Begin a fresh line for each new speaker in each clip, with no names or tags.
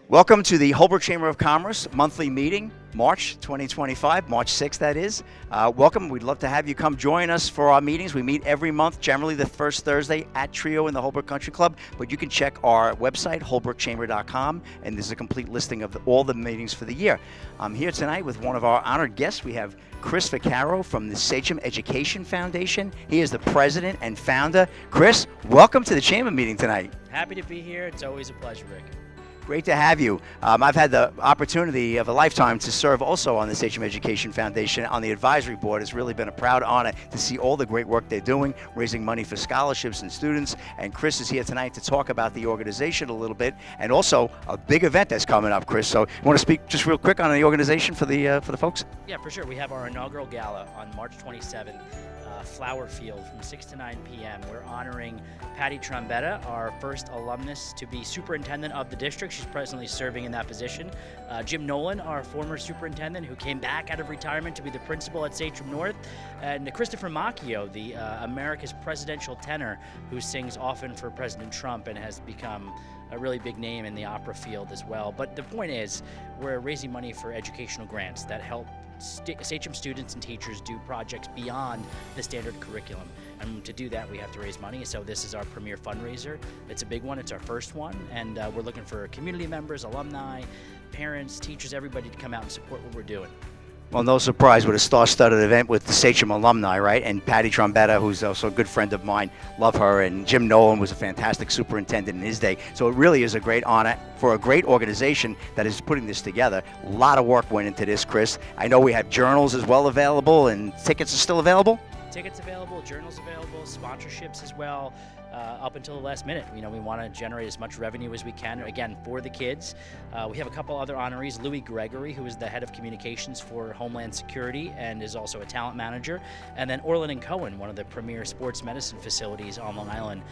Welcome to the Holbrook Chamber of Commerce monthly meeting, March 2025, March 6th that is. Welcome. We'd love to have you come join us for our meetings. We meet every month, generally the first Thursday at Trio in the Holbrook Country Club, but you can check our website, holbrookchamber.com, and there's a complete listing of all the meetings for the year. I'm here tonight with one of our honored guests. We have Chris Vaccaro from the Sachem Education Foundation. He is the president and founder. Chris, welcome to the Chamber meeting tonight.
Happy to be here. It's always a pleasure, Rick.
Great to have you. I've had the opportunity of a lifetime to serve also on the Sachem Education Foundation on the advisory board. It's really been a proud honor to see all the great work they're doing, raising money for scholarships and students. And Chris is here tonight to talk about the organization a little bit, and also a big event that's coming up, Chris. So you want to speak just real quick on the organization for the folks?
Yeah, for sure. We have our inaugural gala on March 27th. Flower Field from 6 to 9 p.m. We're honoring Patty Trombetta, our first alumnus to be superintendent of the district. She's presently serving in that position. Jim Nolan, our former superintendent who came back out of retirement to be the principal at Sachem North. And Christopher Macchio, the America's presidential tenor who sings often for President Trump and has become a really big name in the opera field as well. But the point is, we're raising money for educational grants that help Sachem students and teachers do projects beyond the standard curriculum. And to do that, we have to raise money. So this is our premier fundraiser. It's a big one. It's our first one. And we're looking for community members, alumni, parents, teachers, everybody to come out and support what we're doing.
Well, no surprise with a star-studded event with the Sachem alumni, right? And Patty Trombetta, who's also a good friend of mine, love her. And Jim Nolan was a fantastic superintendent in his day. So it really is a great honor for a great organization that is putting this together. A lot of work went into this, Chris. I know we have journals as well available, and tickets are still available?
Tickets available, journals available, sponsorships as well. Up until the last minute, we want to generate as much revenue as we can, again, for the kids. We have a couple other honorees. Louis Gregory, who is the head of communications for Homeland Security and is also a talent manager. And then Orland and Cohen, one of the premier sports medicine facilities on Long Island,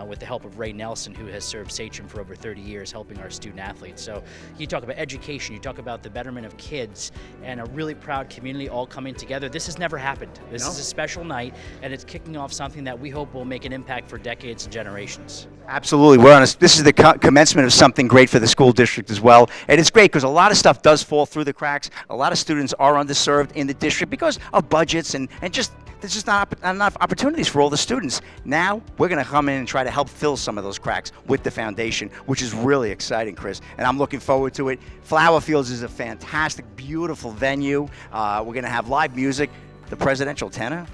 with the help of Ray Nelson, who has served Sachem for over 30 years, helping our student athletes. So you talk about education, you talk about the betterment of kids, and a really proud community all coming together. This has never happened. This is a special night, and it's kicking off something that we hope will make an impact for decades and generations.
Absolutely. This is the commencement of something great for the school district as well. And it's great because a lot of stuff does fall through the cracks. A lot of students are underserved in the district because of budgets and just there's just not enough opportunities for all the students. Now we're going to come in and try to help fill some of those cracks with the foundation, which is really exciting, Chris. And I'm looking forward to it. Flower Fields is a fantastic, beautiful venue. We're going to have live music. The presidential tenor,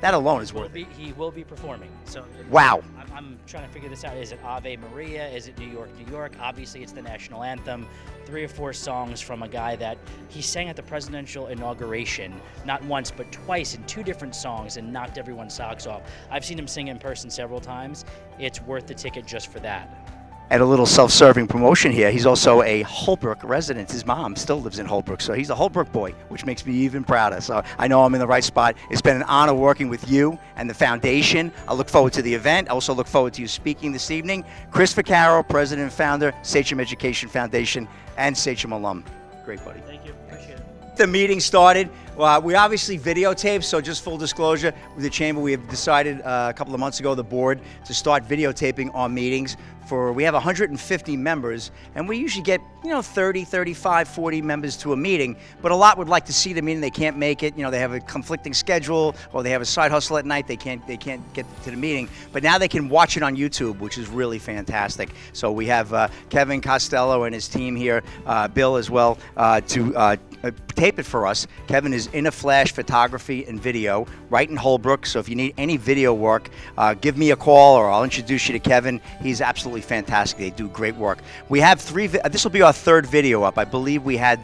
that alone is worth it.
He will be performing. So
wow.
I'm trying to figure this out. Is it Ave Maria? Is it New York, New York? Obviously, it's the national anthem. 3 or 4 songs from a guy that he sang at the presidential inauguration, not once, but twice in 2 different songs and knocked everyone's socks off. I've seen him sing in person several times. It's worth the ticket just for that.
And a little self-serving promotion here. He's also a Holbrook resident. His mom still lives in Holbrook, so he's a Holbrook boy, which makes me even prouder. So I know I'm in the right spot. It's been an honor working with you and the foundation. I look forward to the event. I also look forward to you speaking this evening. Chris Vaccaro, president and founder, Sachem Education Foundation, and Sachem alum. Great, buddy.
Thank you. Appreciate it.
The meeting started. We obviously videotape, so just full disclosure, with the Chamber, we have decided a couple of months ago, the board, to start videotaping our meetings. We have 150 members, and we usually get 30, 35, 40 members to a meeting, but a lot would like to see the meeting. They can't make it. They have a conflicting schedule, or they have a side hustle at night. They can't get to the meeting, but now they can watch it on YouTube, which is really fantastic. So we have Kevin Costello and his team here, Bill as well, to tape it for us. Kevin is in a flash photography and video right in Holbrook, so if you need any video work, give me a call or I'll introduce you to Kevin. He's absolutely fantastic. They do great work. We have 3, this will be our 3rd video up. I believe we had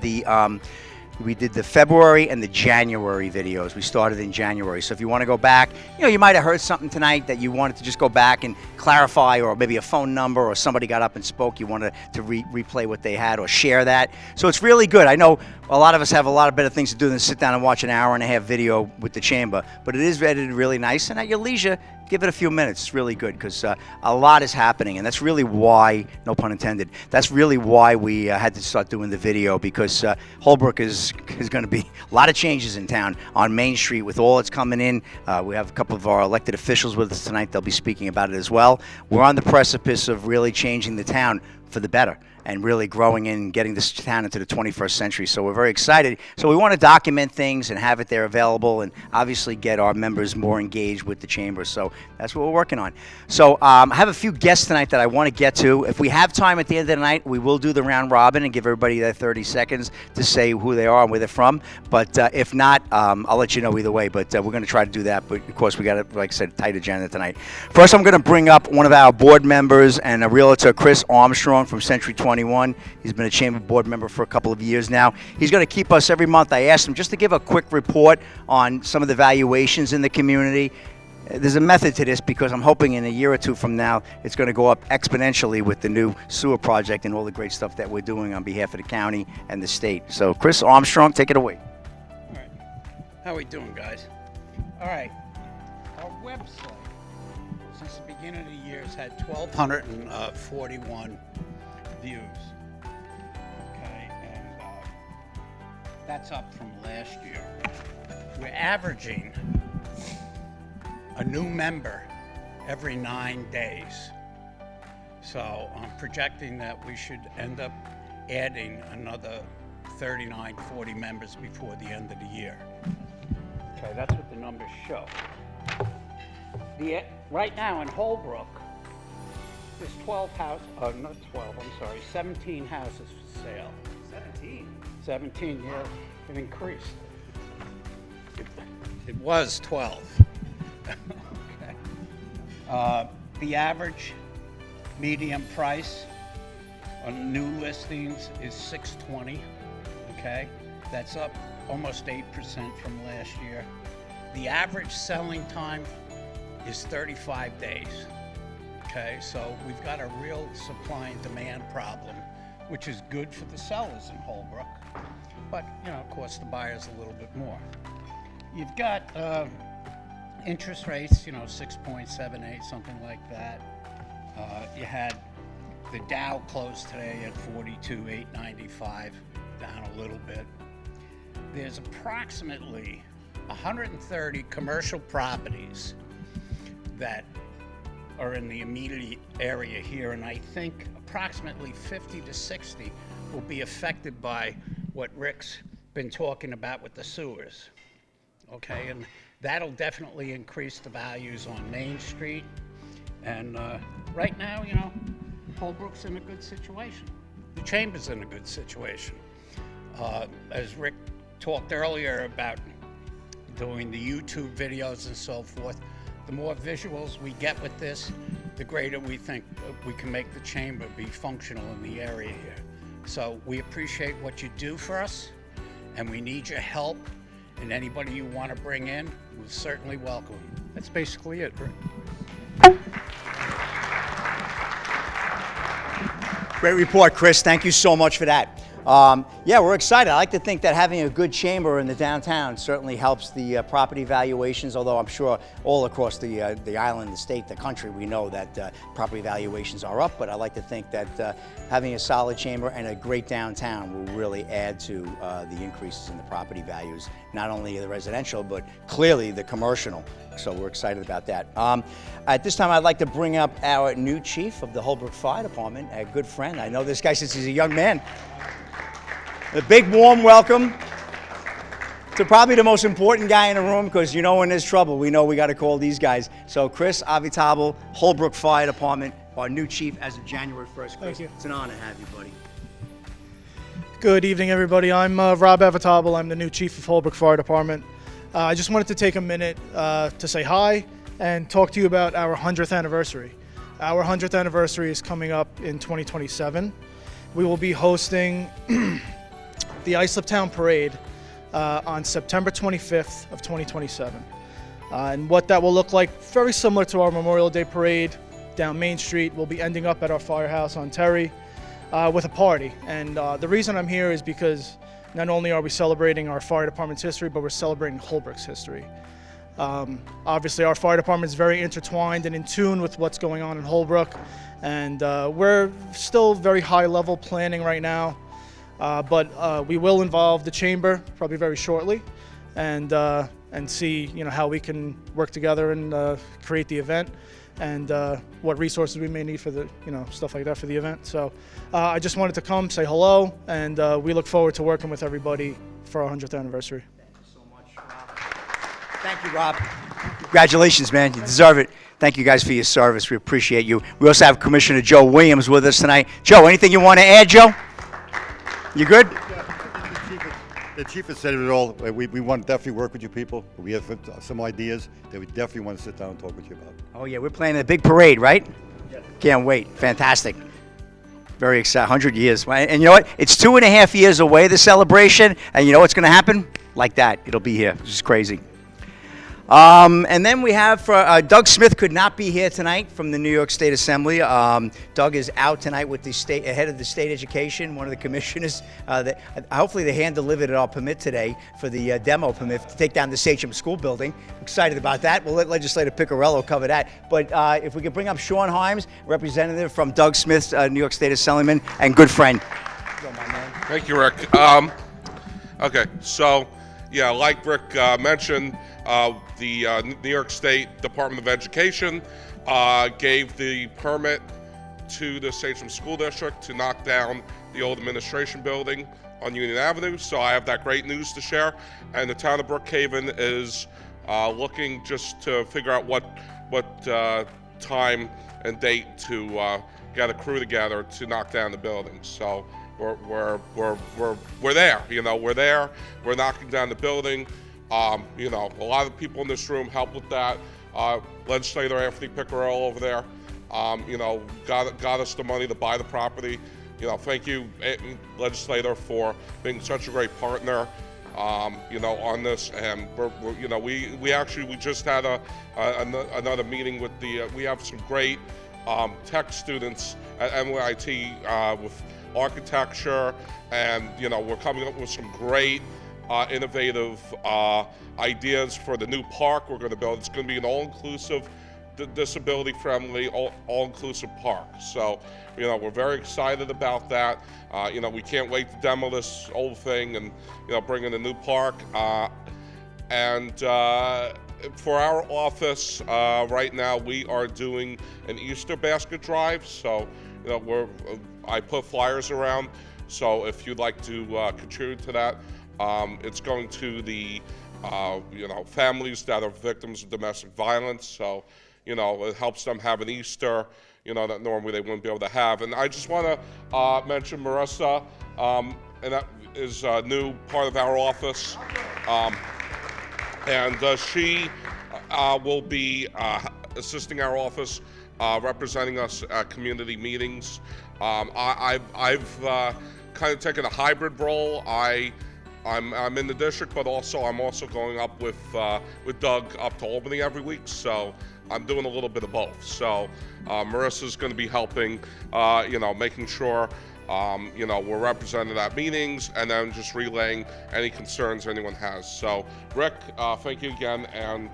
we did the February and the January videos. We started in January. So if you want to go back, you might have heard something tonight that you wanted to just go back and clarify, or maybe a phone number, or somebody got up and spoke. You wanted to replay what they had or share that. So it's really good. I know a lot of us have a lot of better things to do than sit down and watch an hour-and-a-half video with the Chamber, but it is edited really nice, and at your leisure, give it a few minutes. It's really good because a lot is happening, and that's really why, no pun intended, that's really why we had to start doing the video, because Holbrook is going to be a lot of changes in town on Main Street with all that's coming in. We have a couple of our elected officials with us tonight. They'll be speaking about it as well. We're on the precipice of really changing the town for the better. and really growing in and getting this town into the 21st century. So we're very excited. So we want to document things and have it there available, and obviously get our members more engaged with the chamber. So that's what we're working on. So I have a few guests tonight that I want to get to. If we have time at the end of the night, we will do the round robin and give everybody their 30 seconds to say who they are and where they're from. But if not, I'll let you know either way. But we're going to try to do that. But of course, we got, like I said, a tight agenda tonight. First, I'm going to bring up one of our board members and a realtor, Chris Armstrong from Century 21. He's been a chamber board member for a couple of years now. He's going to keep us every month. I asked him just to give a quick report on some of the valuations in the community. There's a method to this because I'm hoping in a year or two from now it's going to go up exponentially with the new sewer project and all the great stuff that we're doing on behalf of the county and the state. So Chris Armstrong, take it away.
All right. How we doing, guys? All right. Our website, since the beginning of the year, has had 1,241 views. Okay, and that's up from last year. We're averaging a new member every 9 days. So I'm projecting that we should end up adding another 39, 40 members before the end of the year. Okay, that's what the numbers show. Right now in Holbrook, there's 17 houses for sale.
17.
17, yeah, it increased. It was 12. Okay. The average median price on new listings is $620. Okay, that's up almost 8% from last year. The average selling time is 35 days. Okay, so we've got a real supply and demand problem, which is good for the sellers in Holbrook, but of course the buyers a little bit more. You've got interest rates, 6.78, something like that. You had the Dow closed today at 42,895, down a little bit. There's approximately 130 commercial properties that are in the immediate area here, and I think approximately 50 to 60 will be affected by what Rick's been talking about with the sewers. Okay, and that'll definitely increase the values on Main Street. And right now, Holbrook's in a good situation. The Chamber's in a good situation. As Rick talked earlier about doing the YouTube videos and so forth, the more visuals we get with this, the greater we think we can make the Chamber be functional in the area here. So we appreciate what you do for us, and we need your help. And anybody you want to bring in, we'll certainly welcome. That's basically it, Rick.
Great report, Chris. Thank you so much for that. Yeah, we're excited. I like to think that having a good chamber in the downtown certainly helps the property valuations, although I'm sure all across the island, the state, the country, we know that property valuations are up, but I like to think that having a solid chamber and a great downtown will really add to the increases in the property values, not only the residential, but clearly the commercial. So we're excited about that. At this time, I'd like to bring up our new chief of the Holbrook Fire Department, a good friend. I know this guy since he's a young man. A big warm welcome to probably the most important guy in the room, because when there's trouble, we know we got to call these guys. So Chris Avitabile, Holbrook Fire Department, our new chief as of January 1st. Chris,
Thank you.
It's an honor to have you, buddy.
Good evening, everybody. I'm Rob Avitabile. I'm the new chief of Holbrook Fire Department. I just wanted to take a minute to say hi and talk to you about our 100th anniversary. Our 100th anniversary is coming up in 2027. We will be hosting the Islip Town Parade on September 25th of 2027. And what that will look like, very similar to our Memorial Day Parade down Main Street. We'll be ending up at our firehouse on Terry with a party. And the reason I'm here is because not only are we celebrating our fire department's history, but we're celebrating Holbrook's history. Obviously, our fire department is very intertwined and in tune with what's going on in Holbrook. And we're still very high level planning right now. But we will involve the chamber probably very shortly, and and see how we can work together and create the event, and what resources we may need for the stuff like that for the event. So I just wanted to come say hello, and we look forward to working with everybody for our 100th anniversary.
Thank you so much, Rob. Thank you, Rob. Congratulations, man. You deserve it. Thank you guys for your service. We appreciate you. We also have Commissioner Joe Williams with us tonight. Joe, anything you want to add, Joe? You good?
The chief has said it all. We want to definitely work with you people. We have some ideas that we definitely want to sit down and talk with you about.
Oh, yeah, we're planning a big parade, right? Yes. Can't wait. Fantastic. Very excited. 100 years. And you know what? It's 2.5 years away, the celebration. And you know what's going to happen? Like that. It'll be here. It's just crazy. And then we have Doug Smith could not be here tonight from the New York State Assembly. Doug is out tonight with the head of the state education, one of the commissioners. Hopefully they hand-delivered our permit today for the demo permit to take down the Sachem School building. Excited about that. We'll let Legislator Piccarello cover that. But if we could bring up Sean Himes, representative from Doug Smith's New York State Assemblyman and good friend. Go, my man.
Thank you, Rick. Okay, so yeah, like Rick mentioned, the New York State Department of Education gave the permit to the Sachem School District to knock down the old administration building on Union Avenue. So I have that great news to share. And the town of Brookhaven is looking just to figure out what time and date to get a crew together to knock down the building. So we're there. We're there. We're knocking down the building. A lot of people in this room help with that. Legislator Anthony Piccarello over there, got us the money to buy the property. Thank you, Legislator, for being such a great partner, on this. And we just had another meeting with we have some great tech students at NYIT with architecture, and we're coming up with some great innovative ideas for the new park we're going to build. It's going to be an all-inclusive, disability-friendly, all-inclusive park. So, we're very excited about that. We can't wait to demo this old thing and, bring in a new park. And for our office, right now, we are doing an Easter basket drive. So, I put flyers around. So if you'd like to contribute to that, it's going to the families that are victims of domestic violence. So it helps them have an Easter that normally they wouldn't be able to have. And I just want to mention Marissa, and that is a new part of our office, and she will be assisting our office, representing us at community meetings. I've kind of taken a hybrid role. I'm in the district, but I'm also going up with Doug up to Albany every week. So I'm doing a little bit of both. So Marissa's going to be helping, making sure we're represented at meetings, and then just relaying any concerns anyone has. So Rick, thank you again, and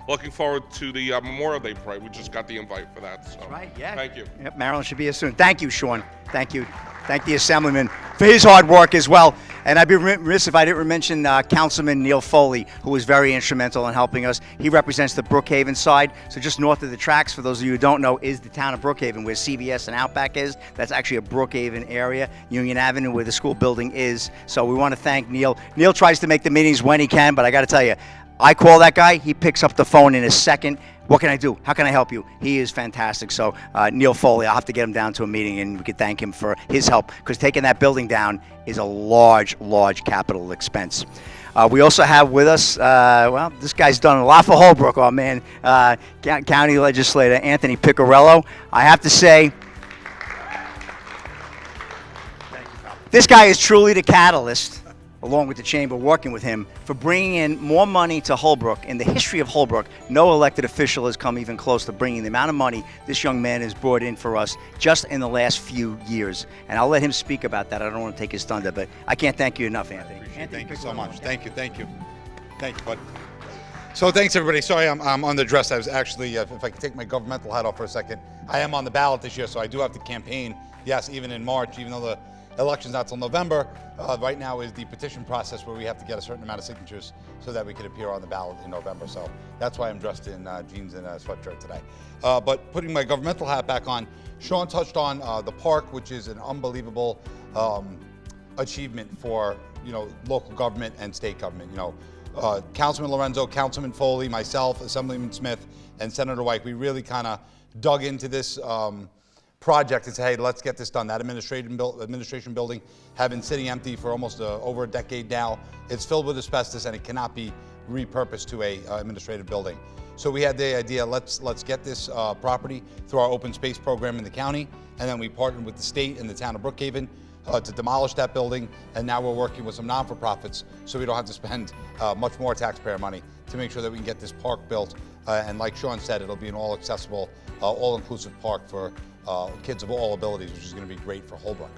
looking forward to the Memorial Day Parade. We just got the invite for that. So.
That's right, yeah.
Thank you.
Yep, Marilyn should be here soon. Thank you, Sean. Thank you. Thank the Assemblyman for his hard work as well. And I'd be remiss if I didn't mention Councilman Neil Foley, who was very instrumental in helping us. He represents the Brookhaven side. So just north of the tracks, for those of you who don't know, is the town of Brookhaven, where CVS and Outback is. That's actually a Brookhaven area. Union Avenue, where the school building is. So we want to thank Neil. Neil tries to make the meetings when he can, but I got to tell you, I call that guy, he picks up the phone in a second. What can I do? How can I help you? He is fantastic. So Neil Foley, I'll have to get him down to a meeting, and we could thank him for his help, because taking that building down is a large capital expense. We also have with us, this guy's done a lot for Holbrook, oh man, County Legislator Anthony Piccarello. I have to say, this guy is truly the catalyst, along with the Chamber, working with him, for bringing in more money to Holbrook. In the history of Holbrook, no elected official has come even close to bringing the amount of money this young man has brought in for us just in the last few years. And I'll let him speak about that. I don't want to take his thunder, but I can't thank you enough, Anthony.
Thank you so much. Thank you, bud. So thanks, everybody. Sorry, I'm underdressed. I was actually, if I could take my governmental hat off for a second, I am on the ballot this year, so I do have to campaign. Yes, even in March, even though election's not till November. Right now is the petition process where we have to get a certain amount of signatures so that we can appear on the ballot in November. So that's why I'm dressed in jeans and a sweatshirt today. But putting my governmental hat back on, Sean touched on the park, which is an unbelievable achievement for local government and state government. Councilman Lorenzo, Councilman Foley, myself, Assemblyman Smith, and Senator White, we really kind of dug into this project and said, hey, let's get this done. That administration building had been sitting empty for almost over a decade now. It's filled with asbestos and it cannot be repurposed to a administrative building. So we had the idea, let's get this property through our open space program in the county, and then we partnered with the state and the town of Brookhaven to demolish that building, and now we're working with some non-for-profits so we don't have to spend much more taxpayer money to make sure that we can get this park built. And like Sean said, it'll be an all-accessible, all-inclusive park for kids of all abilities, which is going to be great for Holbrook.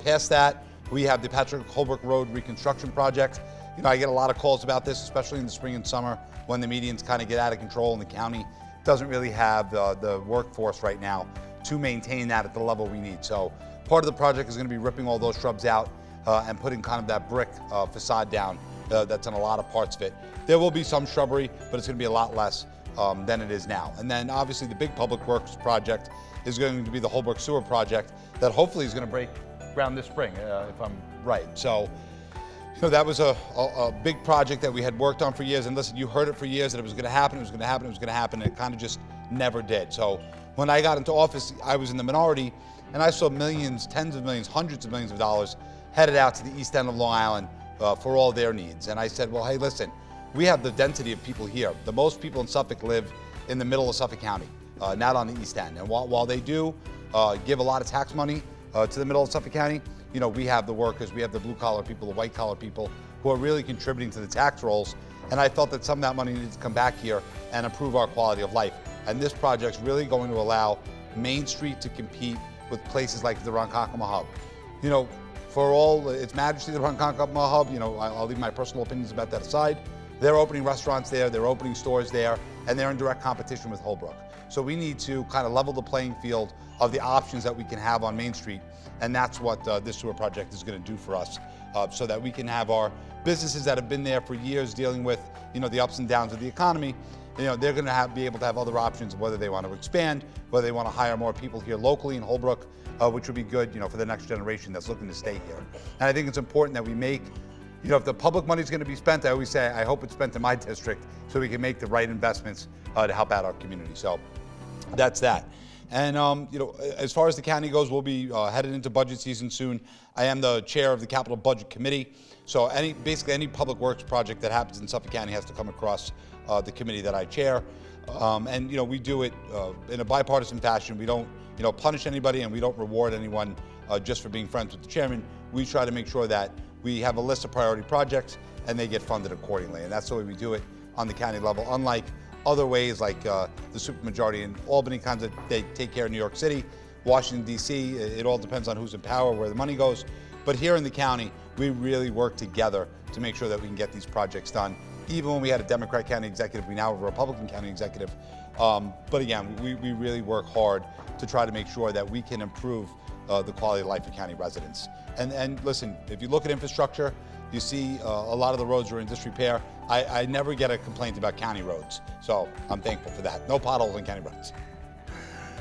Past that, we have the Patrick Holbrook Road reconstruction project. I get a lot of calls about this, especially in the spring and summer when the medians kind of get out of control and the county doesn't really have the workforce right now to maintain that at the level we need. So part of the project is going to be ripping all those shrubs out and putting kind of that brick facade down that's in a lot of parts of it. There will be some shrubbery, but it's going to be a lot less than it is now. And then obviously the big public works project is going to be the Holbrook Sewer project that hopefully is going to break ground this spring, if I'm right. So, that was a big project that we had worked on for years. And listen, you heard it for years that it was going to happen, it was going to happen, it was going to happen, and it kind of just never did. So when I got into office, I was in the minority, and I saw millions, tens of millions, hundreds of millions of dollars headed out to the east end of Long Island for all their needs. And I said, well, hey, listen, we have the density of people here. The most people in Suffolk live in the middle of Suffolk County, not on the east end. And while they do give a lot of tax money to the middle of Suffolk County, we have the workers, we have the blue collar people, the white collar people who are really contributing to the tax rolls. And I felt that some of that money needs to come back here and improve our quality of life. And this project's really going to allow Main Street to compete with places like the Ronkonkoma Hub. For all its majesty, the Ronkonkoma Hub, I'll leave my personal opinions about that aside. They're opening restaurants there, they're opening stores there, and they're in direct competition with Holbrook. So we need to kind of level the playing field of the options that we can have on Main Street, and that's what this sewer project is going to do for us, so that we can have our businesses that have been there for years dealing with the ups and downs of the economy. They're going to be able to have other options, whether they want to expand, whether they want to hire more people here locally in Holbrook, which would be good for the next generation that's looking to stay here. And I think it's important that we make, if the public money is going to be spent, I always say I hope it's spent in my district so we can make the right investments to help out our community. So that's that. And as far as the county goes, we'll be headed into budget season soon. I am the chair of the Capital Budget Committee, so basically any public works project that happens in Suffolk County has to come across the committee that I chair. And we do it in a bipartisan fashion. We don't punish anybody, and we don't reward anyone just for being friends with the chairman. We try to make sure that we have a list of priority projects and they get funded accordingly, and that's the way we do it on the county level. Unlike other ways like the supermajority in Albany they take care of New York City, Washington, D.C., it all depends on who's in power, where the money goes. But here in the county, we really work together to make sure that we can get these projects done. Even when we had a Democrat county executive, we now have a Republican county executive. But again, we really work hard to try to make sure that we can improve the quality of life of county residents. And listen, if you look at infrastructure, you see a lot of the roads are in disrepair. I never get a complaint about county roads, so I'm thankful for that. No potholes on county roads.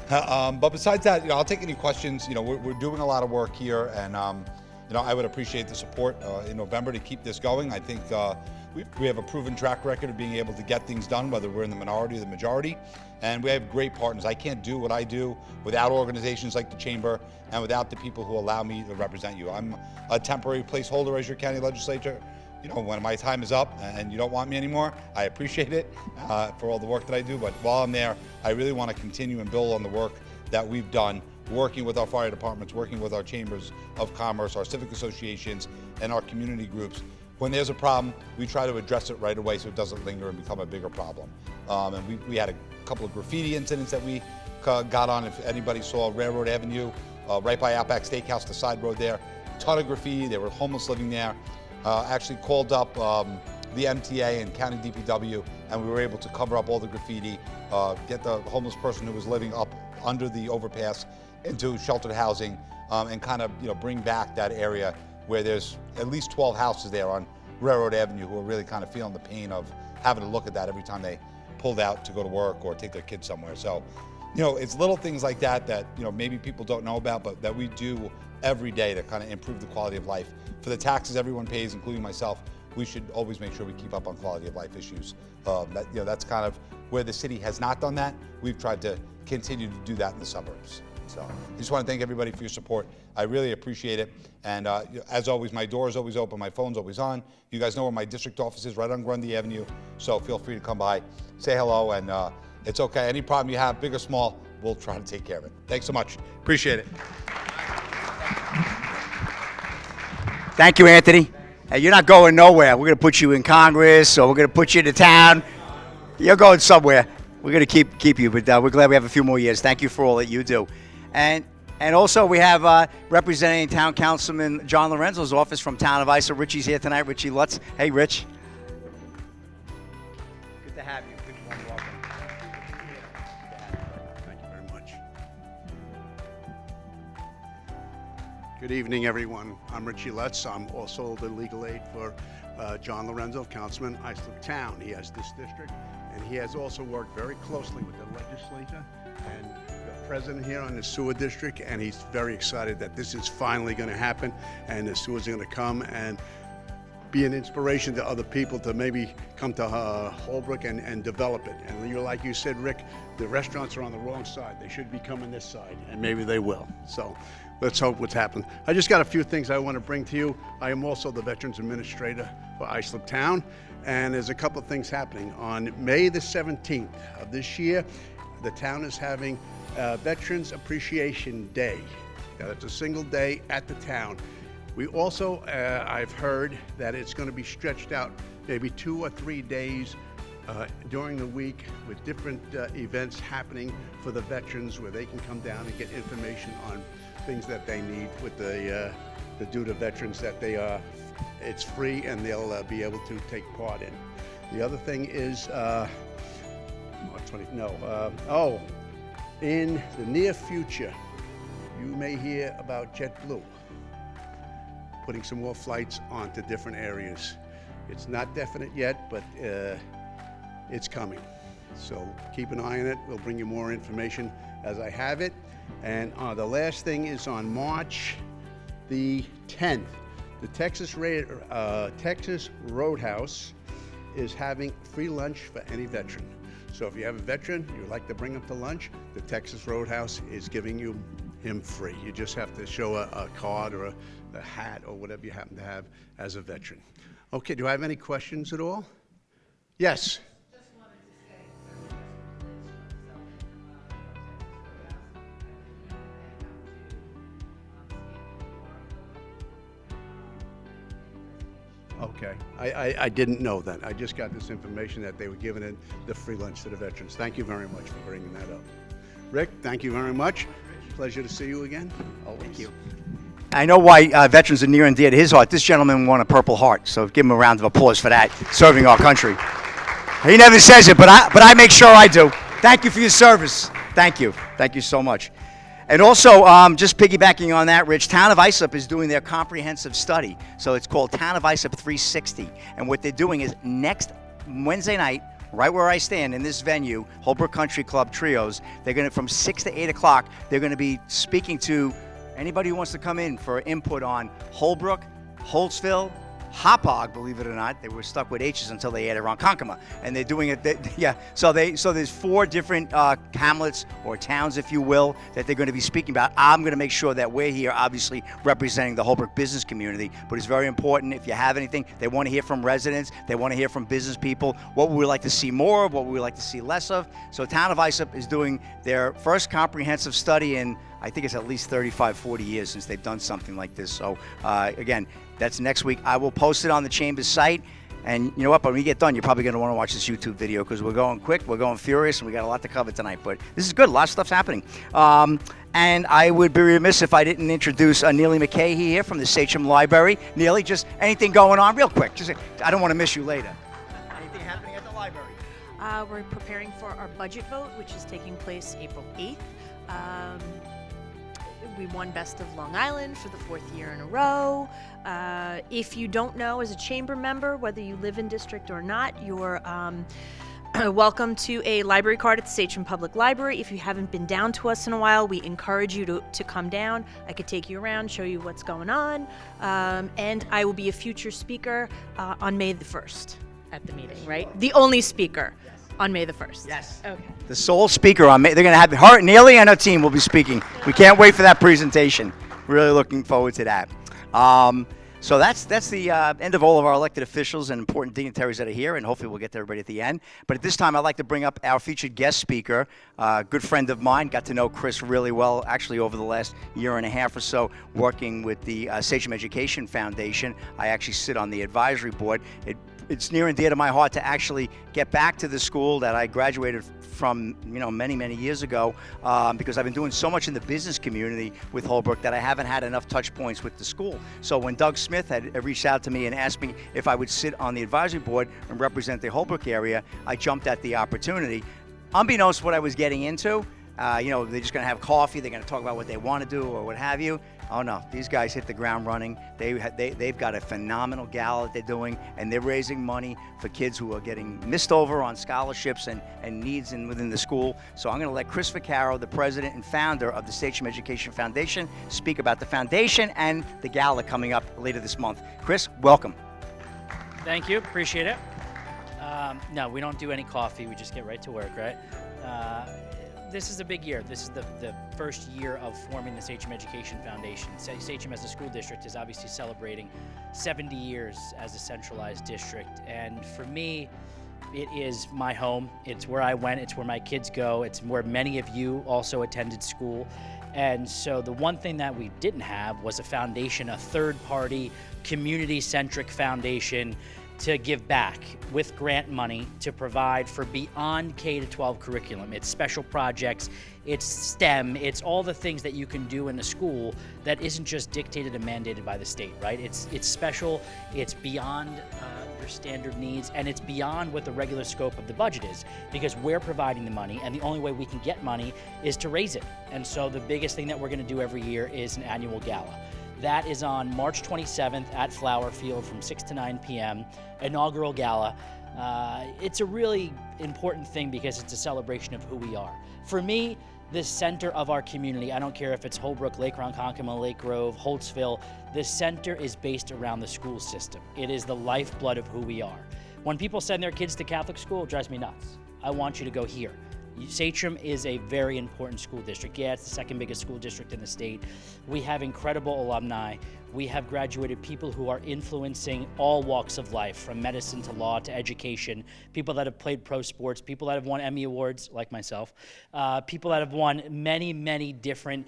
But besides that, I'll take any questions. We're doing a lot of work here, and I would appreciate the support in November to keep this going. I think we have a proven track record of being able to get things done, whether we're in the minority or the majority, and we have great partners. I can't do what I do without organizations like the Chamber and without the people who allow me to represent you. I'm a temporary placeholder as your county legislator. When my time is up and you don't want me anymore, I appreciate it for all the work that I do. But while I'm there, I really want to continue and build on the work that we've done, working with our fire departments, working with our chambers of commerce, our civic associations, and our community groups. When there's a problem, we try to address it right away so it doesn't linger and become a bigger problem. And we had a couple of graffiti incidents that we got on. If anybody saw Railroad Avenue, right by Outback Steakhouse, the side road there, ton of graffiti. There were homeless living there. Actually called up the MTA and County DPW, and we were able to cover up all the graffiti get the homeless person who was living up under the overpass into sheltered housing, and kind of bring back that area where there's at least 12 houses there on Railroad Avenue who are really kind of feeling the pain of having to look at that every time they pulled out to go to work or take their kids somewhere. So, it's little things like that that maybe people don't know about, but that we do every day to kind of improve the quality of life. For the taxes everyone pays, including myself, we should always make sure we keep up on quality of life issues. That's kind of where the city has not done that. We've tried to continue to do that in the suburbs. So I just want to thank everybody for your support. I really appreciate it. And as always, my door is always open. My phone's always on. You guys know where my district office is, right on Grundy Avenue. So feel free to come by, say hello, and it's okay. Any problem you have, big or small, we'll try to take care of it. Thanks so much. Appreciate it.
Thank you, Anthony. Hey, you're not going nowhere. We're going to put you in Congress, or we're going to put you into town. You're going somewhere. We're going to keep you, but we're glad we have a few more years. Thank you for all that you do. And also we have representing Town Councilman John Lorenzo's office from Town of Islip. Richie's here tonight. Richie Lutz. Hey, Rich. Good to have you. Good one. Welcome.
Thank you very much. Good evening, everyone. I'm Richie Lutz. I'm also the legal aid for John Lorenzo, Councilman, Islip Town. He has this district, and he has also worked very closely with the legislature and the president here on the sewer district, and he's very excited that this is finally going to happen, and the sewers are going to come and be an inspiration to other people to maybe come to Holbrook and develop it. And like you said, Rick, the restaurants are on the wrong side. They should be coming this side, and maybe they will. So let's hope what's happened. I just got a few things I want to bring to you. I am also the Veterans Administrator for Islip Town, and there's a couple of things happening. On May the 17th of this year, the town is having Veterans Appreciation Day. Now, it's a single day at the town. We also, I've heard that it's going to be stretched out maybe 2 or 3 days during the week with different events happening for the veterans, where they can come down and get information on things that they need with the due to veterans, that they are, it's free and they'll be able to take part in. The other thing is, in the near future, you may hear about JetBlue putting some more flights onto different areas. It's not definite yet, but it's coming. So keep an eye on it. We'll bring you more information as I have it. And the last thing is on March the 10th, the Texas Roadhouse is having free lunch for any veteran. So if you have a veteran you'd like to bring him to lunch, the Texas Roadhouse is giving him free. You just have to show a card or a hat or whatever you happen to have as a veteran. Okay, do I have any questions at all? Yes. Okay, I didn't know that. I just got this information that they were giving it the free lunch to the veterans. Thank you very much for bringing that up. Rick, thank you very much. Pleasure to see you again. Always.
Thank you. I know why veterans are near and dear to his heart. This gentleman won a Purple Heart, so give him a round of applause for that, serving our country. He never says it, but I make sure I do. Thank you for your service. Thank you. Thank you so much. And also, just piggybacking on that, Rich, Town of Islip is doing their comprehensive study. So it's called Town of Islip 360. And what they're doing is next Wednesday night, right where I stand in this venue, Holbrook Country Club Trios, they're going to, from 6 to 8 o'clock, they're going to be speaking to anybody who wants to come in for input on Holbrook, Holtzville, Hauppauge, believe it or not. They were stuck with H's until they added Ronkonkoma, and they're doing it. So there's 4 different hamlets or towns, if you will, that they're going to be speaking about. I'm going to make sure that we're here, obviously representing the Holbrook business community. But it's very important. If you have anything, they want to hear from residents. They want to hear from business people. What would we like to see more of? What would we like to see less of? So Town of Islip is doing their first comprehensive study in, I think it's at least 35, 40 years since they've done something like this. So again, that's next week. I will post it on the Chamber's site. And you know what? When we get done, you're probably going to want to watch this YouTube video because we're going quick, we're going furious, and we got a lot to cover tonight. But this is good. A lot of stuff's happening. And I would be remiss if I didn't introduce Neely McKay here from the Sachem Library. Neely, just anything going on real quick. Just, I don't want to miss you later. Anything happening at the library?
We're preparing for our budget vote, which is taking place April 8th. We won Best of Long Island for the 4th year in a row. If you don't know, as a chamber member, whether you live in district or not, you're welcome to a library card at the Sachem Public Library. If you haven't been down to us in a while, we encourage you to come down. I could take you around, show you what's going on. And I will be a future speaker on May the 1st at the meeting, right? The only speaker on May the 1st.
Yes.
Okay.
The sole speaker on May. They're going to have her, Neely, and her team will be speaking. We can't wait for that presentation. Really looking forward to that. So that's the end of all of our elected officials and important dignitaries that are here, and hopefully we'll get to everybody at the end. But at this time, I'd like to bring up our featured guest speaker, a good friend of mine. Got to know Chris really well, actually, over the last year and a half or so, working with the Sachem Education Foundation. I actually sit on the advisory board. It's near and dear to my heart to actually get back to the school that I graduated from, many years ago, because I've been doing so much in the business community with Holbrook that I haven't had enough touch points with the school. So when Doug Smith had reached out to me and asked me if I would sit on the advisory board and represent the Holbrook area, I jumped at the opportunity. Unbeknownst to what I was getting into, they're just going to have coffee, they're going to talk about what they want to do or what have you. Oh no, these guys hit the ground running. They've got a phenomenal gala that they're doing, and they're raising money for kids who are getting missed over on scholarships and needs within the school. So I'm going to let Chris Vaccaro, the president and founder of the Sachem Education Foundation, speak about the foundation and the gala coming up later this month. Chris, welcome.
Thank you, appreciate it. No, we don't do any coffee, we just get right to work, right? This is a big year. This is the first year of forming the Sachem Education Foundation. Sachem as a school district is obviously celebrating 70 years as a centralized district. And for me, it is my home. It's where I went. It's where my kids go. It's where many of you also attended school. And so the one thing that we didn't have was a foundation, a third-party, community-centric foundation to give back with grant money to provide for beyond K-12 curriculum. It's special projects, it's STEM, it's all the things that you can do in a school that isn't just dictated and mandated by the state, right? It's special, it's beyond your standard needs, and it's beyond what the regular scope of the budget is, because we're providing the money, and the only way we can get money is to raise it. And so the biggest thing that we're gonna do every year is an annual gala. That is on March 27th at Flower Field from 6 to 9 p.m., inaugural gala. It's a really important thing because it's a celebration of who we are. For me, the center of our community, I don't care if it's Holbrook, Lake Ronkonkoma, Lake Grove, Holtzville, the center is based around the school system. It is the lifeblood of who we are. When people send their kids to Catholic school, it drives me nuts. I want you to go here. Sachem is a very important school district. Yeah, it's the second biggest school district in the state. We have incredible alumni. We have graduated people who are influencing all walks of life, from medicine to law to education, people that have played pro sports, people that have won Emmy Awards, like myself, people that have won many different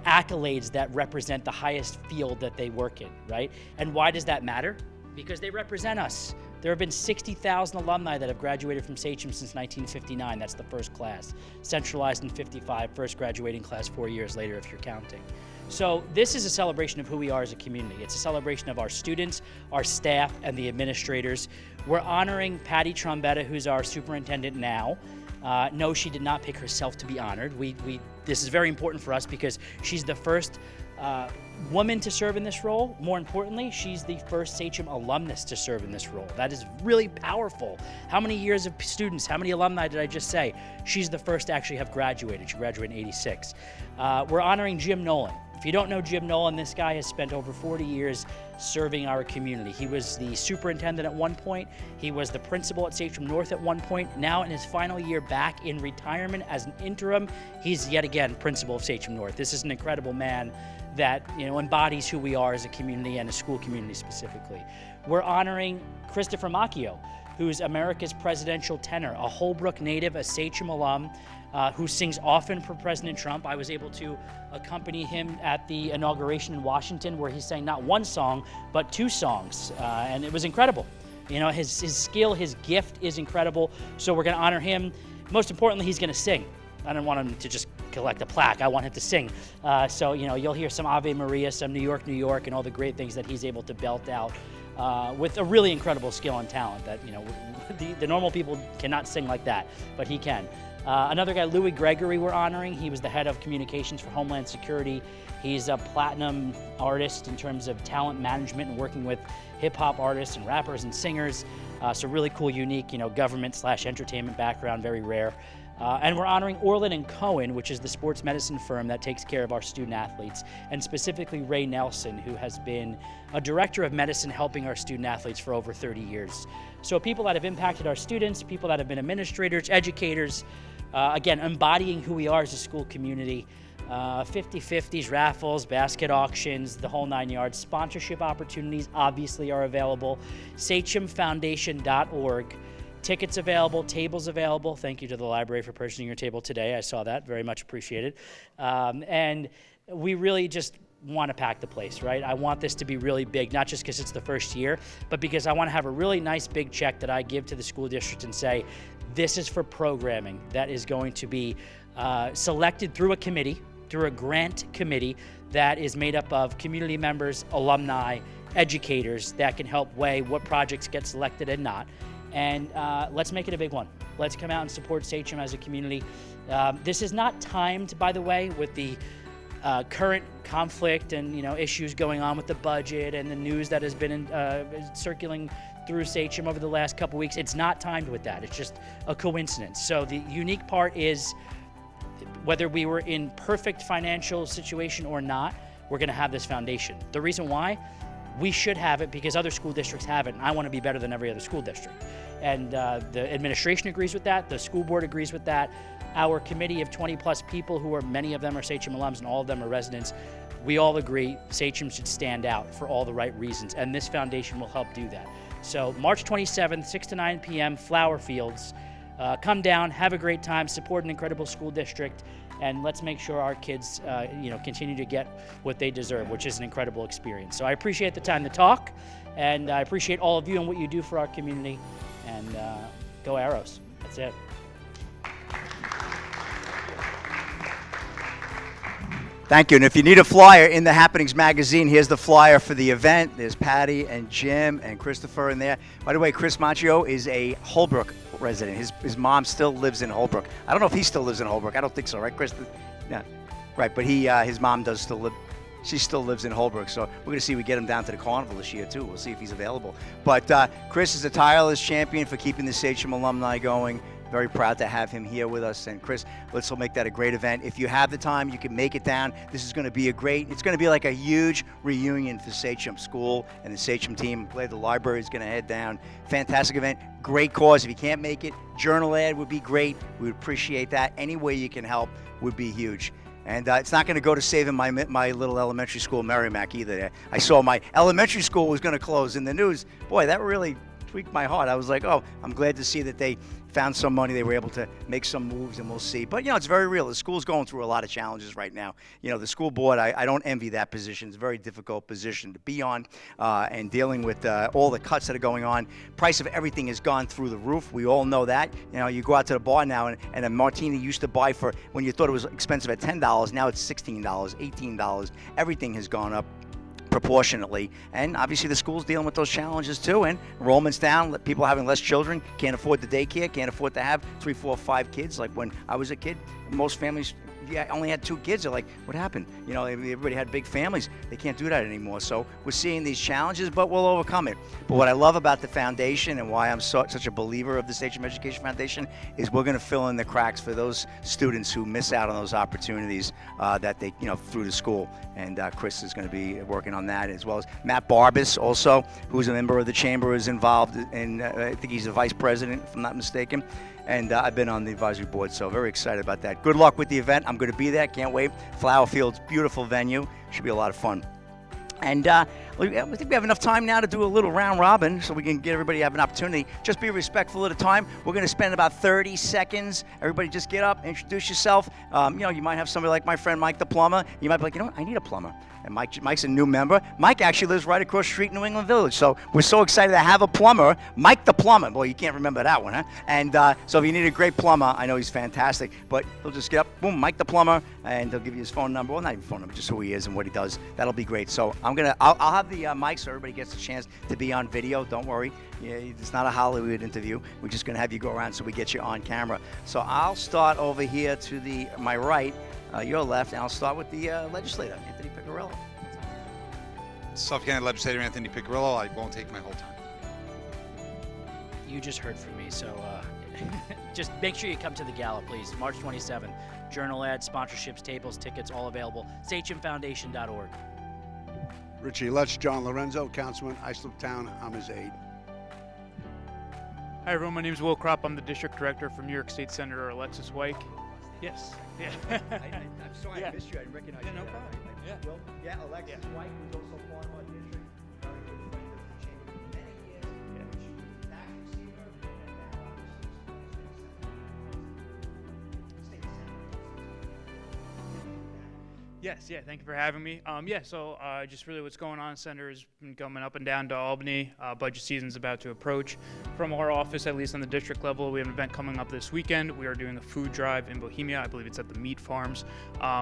accolades that represent the highest field that they work in, right? And why does that matter? Because they represent us. There have been 60,000 alumni that have graduated from Sachem since 1959. That's the first class. Centralized in 55, first graduating class 4 years later if you're counting. So this is a celebration of who we are as a community. It's a celebration of our students, our staff, and the administrators. We're honoring Patty Trombetta, who's our superintendent now. No, she did not pick herself to be honored. This is very important for us because she's the first woman to serve in this role. More importantly, she's the first Sachem alumnus to serve in this role. That is really powerful. How many years of students, how many alumni did I just say? She's the first to actually have graduated. She graduated in '86. We're honoring Jim Nolan. If you don't know Jim Nolan, this guy has spent over 40 years serving our community. He was the superintendent at one point. He was the principal at Sachem North at one point. Now in his final year back in retirement as an interim, he's yet again principal of Sachem North. This is an incredible man that embodies who we are as a community and a school community specifically. We're honoring Christopher Macchio, who's America's presidential tenor, a Holbrook native, a Sachem alum, who sings often for President Trump. I was able to accompany him at the inauguration in Washington, where he sang not one song, but 2 songs, and it was incredible. His skill, his gift is incredible, so we're gonna honor him. Most importantly, he's gonna sing. I don't want him to just collect a plaque. I want him to sing. So, you'll hear some Ave Maria, some New York, and all the great things that he's able to belt out with a really incredible skill and talent that, you know, the normal people cannot sing like that, but he can. Another guy, Louis Gregory, we're honoring. He was the head of communications for Homeland Security. He's a platinum artist in terms of talent management and working with hip-hop artists and rappers and singers. So really cool, unique, you know, government/entertainment background, very rare. And we're honoring Orland and Cohen, which is the sports medicine firm that takes care of our student athletes, and specifically Ray Nelson, who has been a director of medicine helping our student athletes for over 30 years. So people that have impacted our students, people that have been administrators, educators, again, embodying who we are as a school community. 50/50s, raffles, basket auctions, the whole 9 yards. Sponsorship opportunities obviously are available. sachemfoundation.org. Tickets available, tables available. Thank you to the library for purchasing your table today. I saw that, very much appreciated. And we really just want to pack the place, right? I want this to be really big, not just because it's the first year, but because I want to have a really nice big check that I give to the school district and say, this is for programming that is going to be selected through a committee, through a grant committee that is made up of community members, alumni, educators that can help weigh what projects get selected and not. And let's make it a big one. Let's come out and support Sachem as a community. This is not timed, by the way, with the current conflict and, you know, issues going on with the budget and the news that has been circulating through Sachem over the last couple weeks. It's not timed with that. It's just a coincidence. So the unique part is, whether we were in perfect financial situation or not, we're going to have this foundation. The reason why, we should have it because other school districts have it, and I want to be better than every other school district. And the administration agrees with that, the school board agrees with that. Our committee of 20 plus people, who are, many of them are Sachem alums and all of them are residents, we all agree Sachem should stand out for all the right reasons, and this foundation will help do that. So March 27th, 6 to 9 p.m., Flower Fields. Come down, have a great time, support an incredible school district, and let's make sure our kids continue to get what they deserve, which is an incredible experience. So I appreciate the time to talk, and I appreciate all of you and what you do for our community, and go Arrows. That's it.
Thank you. And if you need a flyer in the Happenings magazine, here's the flyer for the event. There's Patty and Jim and Christopher in there. By the way, Chris Macchio is a Holbrook resident. His mom still lives in Holbrook. I don't know if he still lives in Holbrook. I don't think so, right, Chris? Yeah, right. But his mom does still live. She still lives in Holbrook, so we're going to see if we get him down to the carnival this year, too. We'll see if he's available. But Chris is a tireless champion for keeping the Sachem alumni going. Very proud to have him here with us. And Chris, let's make that a great event. If you have the time, you can make it down. This is going to be it's going to be like a huge reunion for Sachem School and the Sachem team. I'm glad the library is going to head down. Fantastic event, great cause. If you can't make it, journal ad would be great. We would appreciate that. Any way you can help would be huge. And it's not going to go to saving my little elementary school, Merrimack, either. I saw my elementary school was going to close in the news. Boy, that really tweaked my heart. I was like, oh, I'm glad to see that they found some money. They were able to make some moves, and we'll see. But, it's very real. The school's going through a lot of challenges right now. The school board, I don't envy that position. It's a very difficult position to be on, and dealing with all the cuts that are going on. Price of everything has gone through the roof. We all know that. You go out to the bar now, and a martini used to buy for, when you thought it was expensive at $10, now it's $16, $18. Everything has gone up proportionately, and obviously the school's dealing with those challenges too, and enrollment's down, people having less children, can't afford the daycare, can't afford to have 3, 4, 5 kids. Like when I was a kid, most families only had 2 kids. They're like, what happened? Everybody had big families. They can't do that anymore. So we're seeing these challenges, but we'll overcome it. But what I love about the foundation and why I'm such a believer of the Sachem Education Foundation is we're going to fill in the cracks for those students who miss out on those opportunities that they, through the school. And Chris is going to be working on that, as well as Matt Barbas, also, who's a member of the chamber, is involved in, I think he's a vice president, if I'm not mistaken. And I've been on the advisory board, so very excited about that. Good luck with the event. I'm going to be there. Can't wait. Flower Fields, beautiful venue. Should be a lot of fun. And I think we have enough time now to do a little round robin so we can get everybody to have an opportunity. Just be respectful of the time. We're going to spend about 30 seconds. Everybody just get up, introduce yourself. You might have somebody like my friend Mike the plumber. You might be like, I need a plumber. And Mike's a new member. Mike actually lives right across the street in New England Village. So we're so excited to have a plumber, Mike the plumber. Boy, you can't remember that one, huh? And so if you need a great plumber, I know he's fantastic, but he'll just get up, boom, Mike the plumber, and he'll give you his phone number. Well, not even phone number, just who he is and what he does. That'll be great. So I'm I'll have the mic so everybody gets a chance to be on video. Don't worry. Yeah, it's not a Hollywood interview. We're just going to have you go around so we get you on camera. So I'll start over here to my right, your left, and I'll start with the legislator, Anthony Piccirillo.
Suffolk County Legislator Anthony Piccirillo. I won't take my whole time.
You just heard from me, so just make sure you come to the gala, please. March 27th. Journal ads, sponsorships, tables, tickets, all available. SachemFoundation.org.
Richie Lutz, John Lorenzo, Councilman, Islip Town. I'm his aide.
Hi everyone, my name is Will Kropp. I'm the district director for New York State Senator Alexis Wyke. Yes. Yeah.
I'm sorry
Yeah.
I missed you. I didn't recognize
Yeah,
you.
no problem. Yeah.
Well, yeah, Alexis White, who's also part of our district, very good friend of the chamber for many years. She was tax receiver and now state senator.
Yes, yeah, thank you for having me. So just really what's going on, Senator, has been coming up and down to Albany. Budget season's about to approach. From our office, at least on the district level, we have an event coming up this weekend. We are doing a food drive in Bohemia. I believe it's at the Meat Farms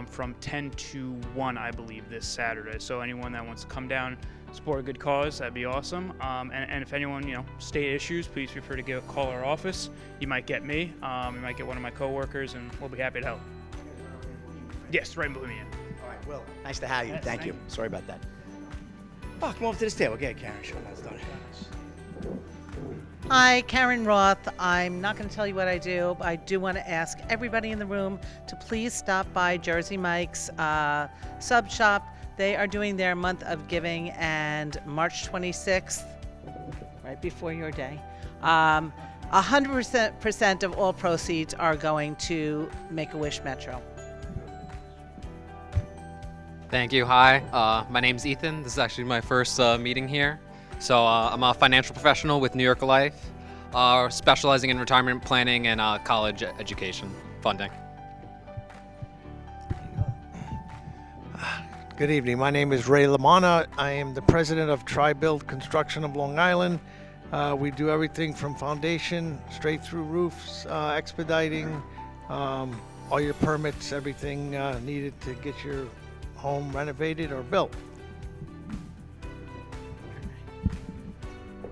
from 10 to 1, I believe, this Saturday. So anyone that wants to come down, support a good cause, that'd be awesome. And if anyone, state issues, please feel free to call our office. You might get me, you might get one of my coworkers, and we'll be happy to help. Yes, right in Bohemia.
All right, Will, nice to have you.
Yes,
Thank you. Sorry about that. Oh, come over to this table. Okay, Karen, show that's done.
Hi, Karen Roth. I'm not going to tell you what I do, but I do want to ask everybody in the room to please stop by Jersey Mike's sub shop. They are doing their month of giving, and March 26th, right before your day, 100% of all proceeds are going to Make-A-Wish Metro.
Thank you. Hi, my name's Ethan. This is actually my first meeting here. So I'm a financial professional with New York Life, specializing in retirement planning and college education funding.
Good evening. My name is Ray Lamana. I am the president of Tri-Build Construction of Long Island. We do everything from foundation straight through roofs, expediting, all your permits, everything needed to get your home renovated or built.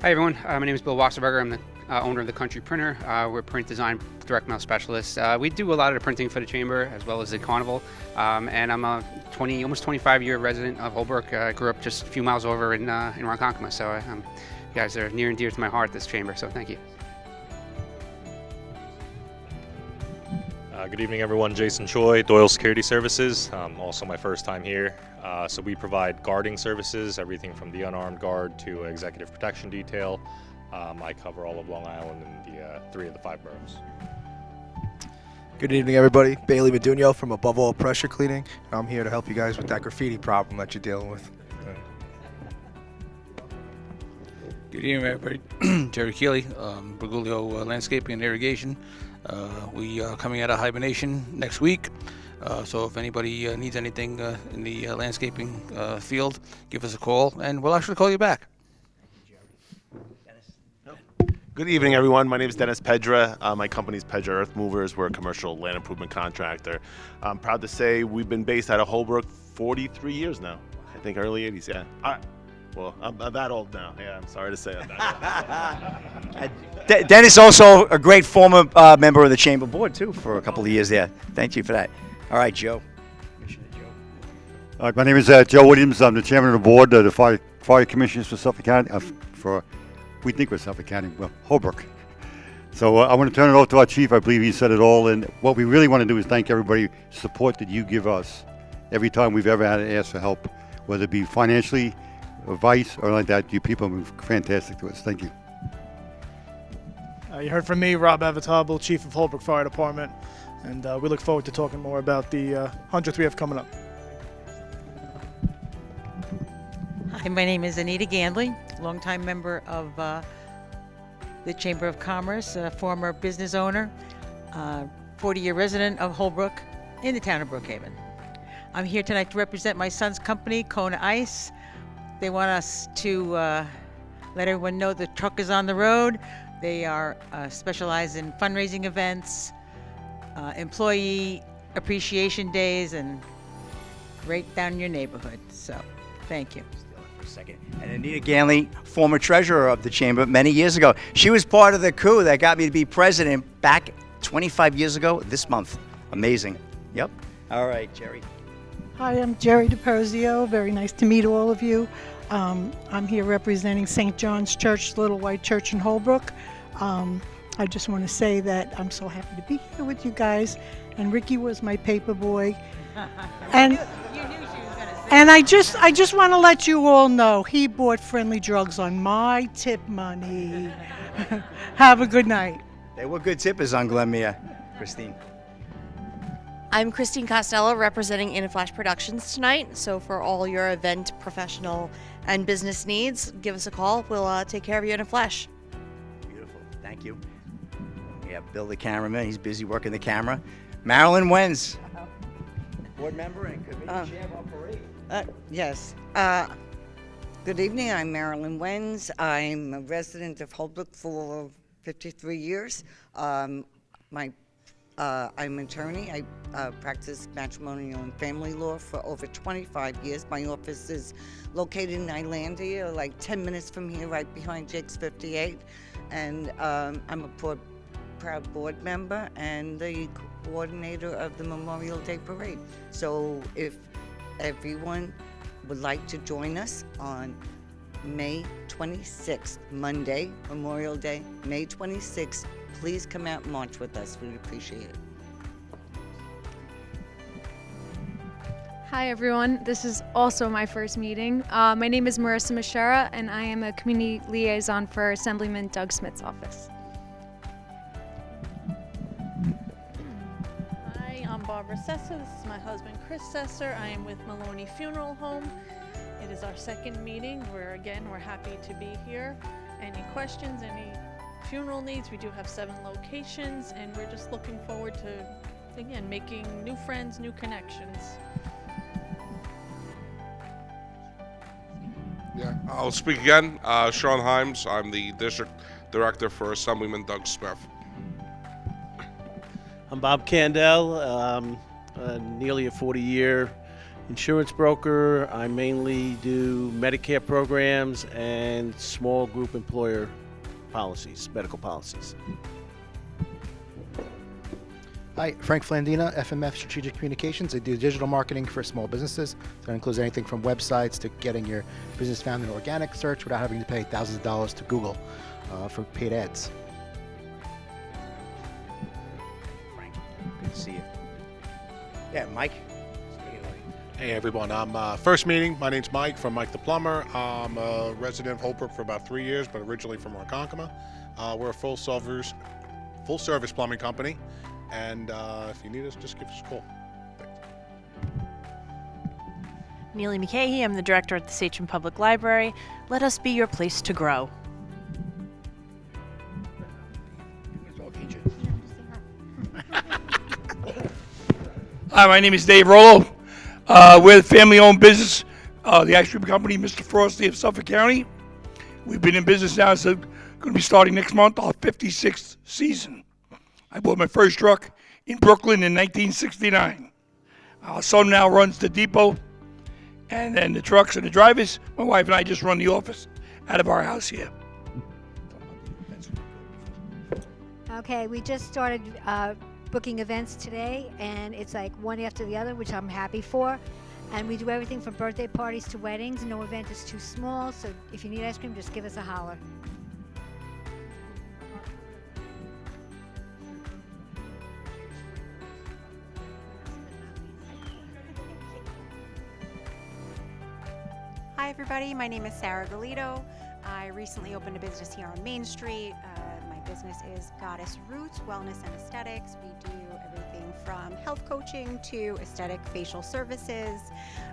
Hi everyone, my name is Bill Wasserberger. I'm the owner of the Country Printer. We're print design direct mail specialists. We do a lot of the printing for the chamber as well as the carnival. And I'm a almost 25-year resident of Holbrook. I grew up just a few miles over in Ronkonkoma, so you guys are near and dear to my heart, this chamber, so thank you.
Good evening, everyone. Jason Choi, Doyle Security Services. Also my first time here. So we provide guarding services, everything from the unarmed guard to executive protection detail. I cover all of Long Island and the 3 of the 5 boroughs.
Good evening, everybody. Bailey Meduno from Above All Pressure Cleaning. I'm here to help you guys with that graffiti problem that you're dealing with.
Good evening, everybody. Jerry Keeley, Bergoglio Landscaping and Irrigation. We are coming out of hibernation next week, so if anybody needs anything in the landscaping field, give us a call, and we'll actually call you back.
Good evening, everyone. My name is Dennis Pedra. My company is Pedra Earth Movers. We're a commercial land improvement contractor. I'm proud to say we've been based out of Holbrook 43 years now. I think early 80s, yeah. Well, I'm that old now. Yeah, I'm sorry to say that.
Dennis also a great former member of the chamber board too for a couple of years there. Thank you for that. All right, Joe.
My name is Joe Williams. I'm the chairman of the board of the fire commissioners for Suffolk County. We think we're Suffolk County, well, Holbrook. So I want to turn it over to our chief. I believe he said it all. And what we really want to do is thank everybody support that you give us every time we've ever had to ask for help, whether it be financially, advice, or like that. You people have been fantastic to us. Thank you.
You heard from me, Rob Avatable, Chief of Holbrook Fire Department, and we look forward to talking more about the 100th we have coming up.
Hi, my name is Anita Gandley, longtime member of the Chamber of Commerce, former business owner, 40-year resident of Holbrook in the town of Brookhaven. I'm here tonight to represent my son's company, Kona Ice. They want us to let everyone know the truck is on the road. They are specialize in fundraising events, employee appreciation days, and right down in your neighborhood. So, thank you.
Second. And Anita Ganley, former treasurer of the chamber many years ago. She was part of the coup that got me to be president back 25 years ago this month. Amazing. Yep. All right, Jerry.
Hi, I'm Jerry DiPerzio. Very nice to meet all of you. I'm here representing St. John's Church, Little White Church in Holbrook. I just want to say that I'm so happy to be here with you guys. And Ricky was my paper boy. And I just want to let you all know he bought friendly drugs on my tip money. Have a good night.
They were good tippers on Glenmere. Christine.
I'm Christine Costello representing InnaFlash Productions tonight. So for all your event, professional, and business needs, give us a call. We'll take care of you in a flash.
Beautiful. Thank you. We have Bill the cameraman. He's busy working the camera. Marilyn Wenz. Board member and committee chair of our parade.
Yes. Good evening. I'm Marilyn Wenz. I'm a resident of Holbrook for 53 years. I'm an attorney. I practice matrimonial and family law for over 25 years. My office is located in Islandia, like 10 minutes from here, right behind Jake's 58. And I'm a proud board member and the coordinator of the Memorial Day Parade. So if everyone would like to join us on May 26th, Monday, Memorial Day, May 26th, please come out and march with us. We'd appreciate it.
Hi everyone, this is also my first meeting. My name is Marissa Mashera and I am a community liaison for Assemblyman Doug Smith's office.
Hi, I'm Barbara Sessa. This is my husband Chris Sesser. I am with Maloney Funeral Home. It is our second meeting where again we're happy to be here. Any questions, any funeral needs? We do have 7 locations and we're just looking forward to, again, making new friends, new connections.
Yeah, I'll speak again. Sean Himes. I'm the district director for Assemblyman Doug Smith.
I'm Bob Candell, nearly a 40-year insurance broker. I mainly do Medicare programs and small group employer policies, medical policies.
Hi, Frank Flandina, FMF Strategic Communications. I do digital marketing for small businesses. So that includes anything from websites to getting your business found in organic search without having to pay thousands of dollars to Google for paid ads.
Frank, good to see you. Yeah, Mike.
Hey everyone, I'm first meeting. My name's Mike from Mike the Plumber. I'm a resident of Holbrook for about 3 years, but originally from Ronkonkoma. We're a full service plumbing company, and if you need us, just give us a call.
Neely McCahey, I'm the director at the Sachem Public Library. Let us be your place to grow.
Hi, my name is Dave Rollo. We're a family-owned business, the ice cream company, Mr. Frosty of Suffolk County. We've been in business now, so going to be starting next month, our 56th season. I bought my first truck in Brooklyn in 1969. Our son now runs the depot, and then the trucks and the drivers. My wife and I just run the office out of our house here.
Okay, we just started booking events today, and it's like one after the other, which I'm happy for. And we do everything from birthday parties to weddings. No event is too small, so if you need ice cream, just give us a holler.
Hi everybody, my name is Sarah Galito. I recently opened a business here on Main Street. My business is Goddess Roots Wellness and Aesthetics. We do everything from health coaching to aesthetic facial services.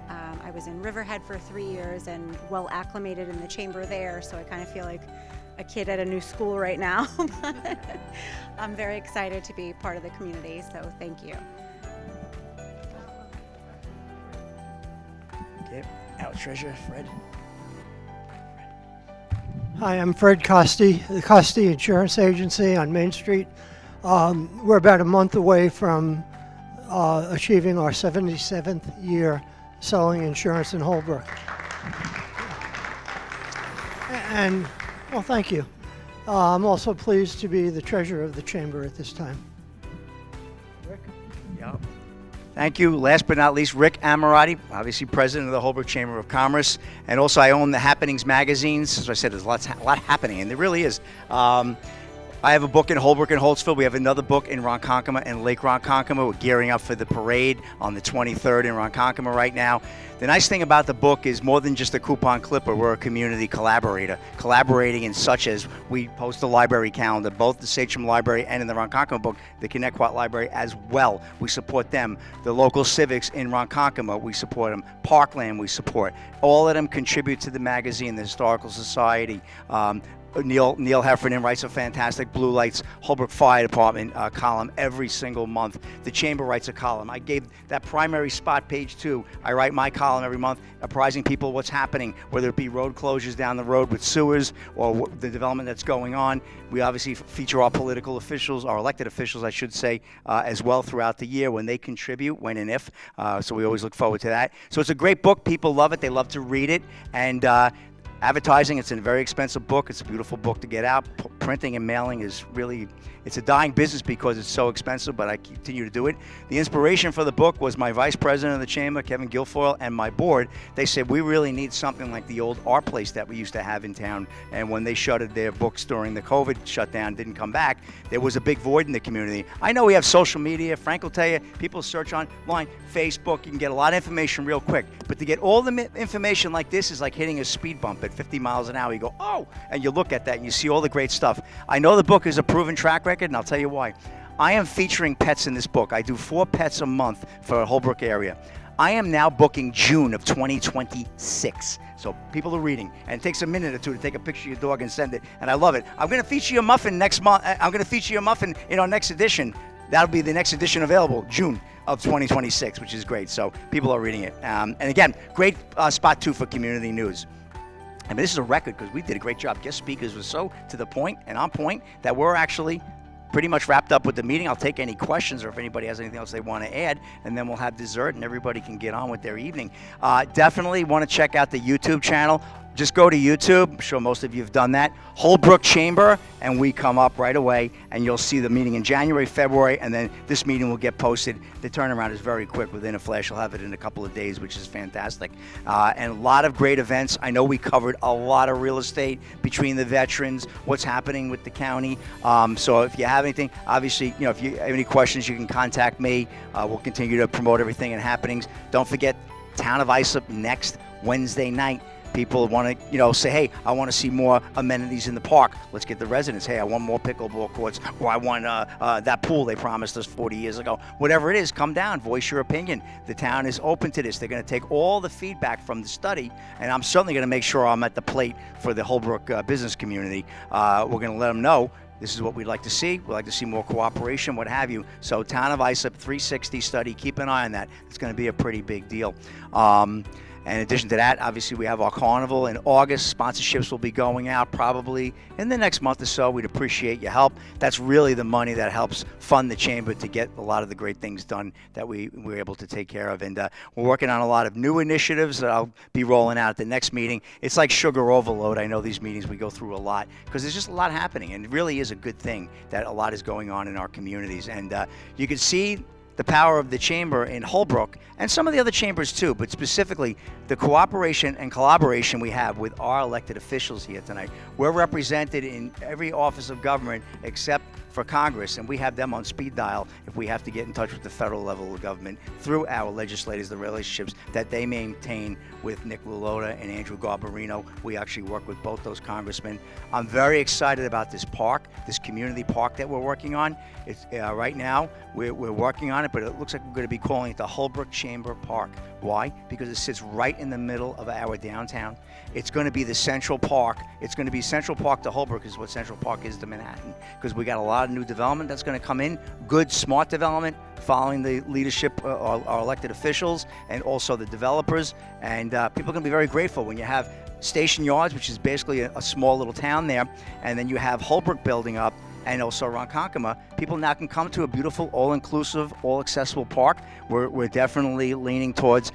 I was in Riverhead for 3 years and well acclimated in the chamber there, so I kind of feel like a kid at a new school right now. I'm very excited to be part of the community, so thank you.
Okay, our treasurer, Fred.
Hi, I'm Fred Costi, the Costi Insurance Agency on Main Street. We're about a month away from achieving our 77th year selling insurance in Holbrook. And, well, thank you. I'm also pleased to be the treasurer of the chamber at this time.
Yep. Thank you. Last but not least, Rick Amorati, obviously president of the Holbrook Chamber of Commerce, and also I own the Happenings magazines. As I said, there's a lot happening, and there really is. I have a book in Holbrook and Holtzville. We have another book in Ronkonkoma and Lake Ronkonkoma. We're gearing up for the parade on the 23rd in Ronkonkoma right now. The nice thing about the book is more than just a coupon clipper. We're a community collaborator, collaborating in such as we post a library calendar, both the Sachem Library and in the Ronkonkoma book, the Connecticut Library as well. We support them. The local civics in Ronkonkoma, we support them. Parkland, we support. All of them contribute to the magazine, the Historical Society. Neil Heffernan writes a fantastic Blue Lights Holbrook Fire Department column every single month. The Chamber writes a column. I gave that primary spot, page 2. I write my column every month, apprising people what's happening, whether it be road closures down the road with sewers or the development that's going on. We obviously feature our political officials, our elected officials, I should say, as well throughout the year when they contribute, when and if. So we always look forward to that. So it's a great book. People love it. They love to read it. And advertising, it's a very expensive book. It's a beautiful book to get out. Printing and mailing is really, it's a dying business because it's so expensive, but I continue to do it. The inspiration for the book was my vice president of the chamber, Kevin Guilfoyle, and my board. They said, we really need something like the old art place that we used to have in town. And when they shuttered their books during the COVID shutdown, didn't come back, there was a big void in the community. I know we have social media. Frank will tell you, people search online, Facebook, you can get a lot of information real quick. But to get all the information like this is like hitting a speed bump at 50 miles an hour. You go, oh, and you look at that and you see all the great stuff. I know the book is a proven track record, and I'll tell you why. I am featuring pets in this book. I do 4 pets a month for the Holbrook area. I am now booking June of 2026. So people are reading, and it takes a minute or two to take a picture of your dog and send it, and I love it. I'm going to feature your muffin next month. I'm going to feature your muffin in our next edition. That'll be the next edition available, June of 2026, which is great. So people are reading it. And again, great spot too for community news. I mean, this is a record because we did a great job. Guest speakers were so to the point and on point that we're actually pretty much wrapped up with the meeting. I'll take any questions or if anybody has anything else they want to add, and then we'll have dessert and everybody can get on with their evening. Definitely want to check out the YouTube channel. Just go to YouTube. I'm sure most of you have done that. Holbrook Chamber, and we come up right away, and you'll see the meeting in January, February, and then this meeting will get posted. The turnaround is very quick. Within a flash, you'll have it in a couple of days, which is fantastic. And a lot of great events. I know we covered a lot of real estate between the veterans, what's happening with the county. So if you have anything, obviously, you know, if you have any questions, you can contact me. We'll continue to promote everything and happenings. Don't forget, Town of Islip next Wednesday night. People want to, you know, say, hey, I want to see more amenities in the park. Let's get the residents. Hey, I want more pickleball courts, or I want that pool they promised us 40 years ago. Whatever it is, come down, voice your opinion. The town is open to this. They're going to take all the feedback from the study, and I'm certainly going to make sure I'm at the plate for the Holbrook business community. We're going to let them know this is what we'd like to see. We'd like to see more cooperation, what have you. So Town of Islip 360 study, keep an eye on that. It's going to be a pretty big deal. And in addition to that, obviously we have our carnival in August. Sponsorships will be going out probably in the next month or so. We'd appreciate your help. That's really the money that helps fund the chamber to get a lot of the great things done that we're able to take care of. And we're working on a lot of new initiatives that I'll be rolling out at the next meeting. It's like sugar overload. I know these meetings we go through a lot because there's just a lot happening, and it really is a good thing that a lot is going on in our communities. And you can see the power of the chamber in Holbrook and some of the other chambers too, but specifically the cooperation and collaboration we have with our elected officials here tonight. We're represented in every office of government except for Congress, and we have them on speed dial if we have to get in touch with the federal level of government through our legislators, the relationships that they maintain with Nick Lulota and Andrew Garbarino. We actually work with both those congressmen. I'm very excited about this park, this community park that we're working on. It's right now we're working on it, but it looks like we're going to be calling it the Holbrook Chamber Park. Why? Because it sits right in the middle of our downtown. It's going to be the Central Park. It's going to be Central Park to Holbrook is what Central Park is to Manhattan, because we got a lot of new development that's going to come in, good, smart development, following the leadership of our elected officials and also the developers. And people are going to be very grateful when you have Station Yards, which is basically a small little town there, and then you have Holbrook building up, and also Ronkonkoma, people now can come to a beautiful, all-inclusive, all-accessible park. We're definitely leaning towards,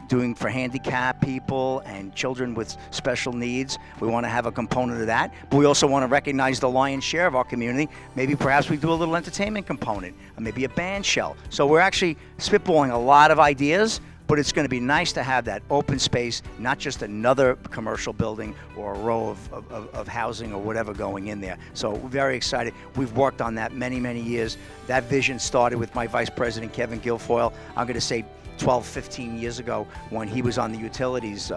doing for handicapped people and children with special needs. We want to have a component of that, but we also want to recognize the lion's share of our community. Maybe perhaps we do a little entertainment component, or maybe a band shell. So we're actually spitballing a lot of ideas, but it's going to be nice to have that open space, not just another commercial building or a row of housing or whatever going in there. So we're very excited. We've worked on that many, many years. That vision started with my Vice President, Kevin Guilfoyle. I'm going to say 12, 15 years ago when he was on the utilities